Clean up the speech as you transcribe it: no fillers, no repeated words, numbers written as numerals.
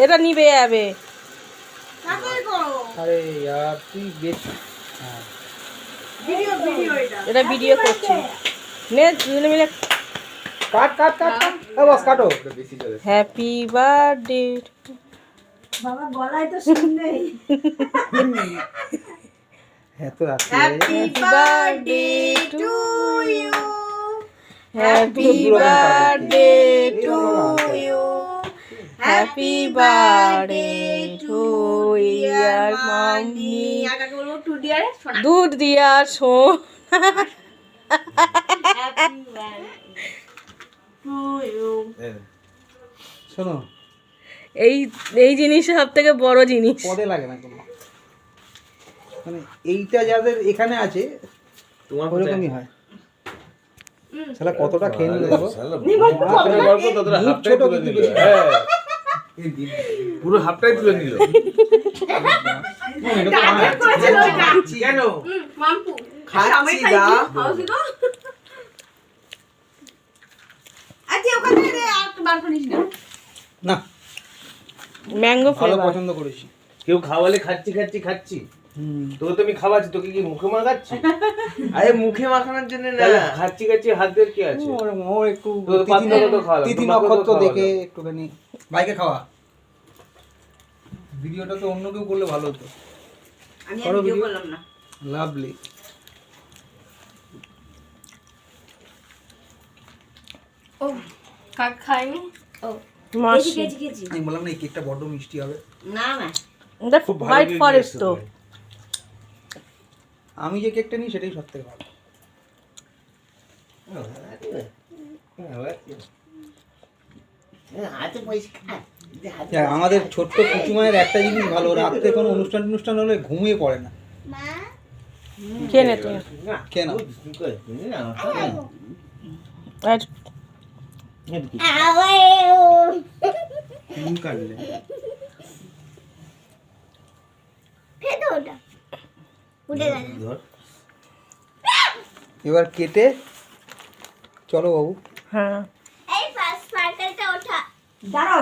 এটা নিবে যাবে। আরে यार তুই বেশ এটা ভিডিও করছি। নে দুজনে মিলে কাট কাট কাট কাট বস কাটো। Happy birthday. বাবা গলায় তো শুন নেই। হ্যাঁ তো রাখি happy birthday to you, happy birthday to you, happy birthday to dear mummy. দুধ দিয়া শো। শোনো এই এই জিনিস সব থেকে বড় জিনিস। পদে লাগে না কোনো, মানে এইটা যাদের এখানে আছে তোমার ওরকমই হয়। শালা কতটা খেয়ে নিল দেখো, ছোট কিন্তু বেশি। পুরো হাফটাই তুলে নিল। কেন খাচ্ছি না? না ম্যাঙ্গো ভালো ফ্লেভার। পছন্দ করেছি। কেউ খাওয়ালে খাচ্ছি খাচ্ছি খাচ্ছি, তোকে তো আমি খাওয়াচ্ছি, তোকে কি মুখে মাখাচ্ছি? আরে মুখে মাখানোর জন্য না, খাচ্ছি খাচ্ছি হাতের কি আছে? ও একটু তো পাতলা তো খাওয়ালাম, তিথি তোমাকেও তো নক্ষত্র খাওয়ালাম। দেখে একটুখানি বাইকে খাওয়া। ভিডিওটা তো অন্য কেউ করলে ভালো হতো। করো ভিডিও, লাভলি। মাসি আমি বললাম না এই কেকটা বড্ড মিষ্টি হবে। এটা খুব ভালো হোয়াইট কেক ফরেস্ট দিয়েছে তো। তুমি। আমি যে কেকটা নিই সেটাই সব থেকে ভালো। হ্যাঁ, আমাদের ছোট্ট কুচুমায়ের একটা জিনিস ভালো, রাত্রে কোনো অনুষ্ঠান অনুষ্ঠান হলে ঘুমিয়ে পড়ে না। খেয়ে নে তুই। কেন? আর এবার কেটে চলো বাবু। হ্যাঁ দাঁড়াও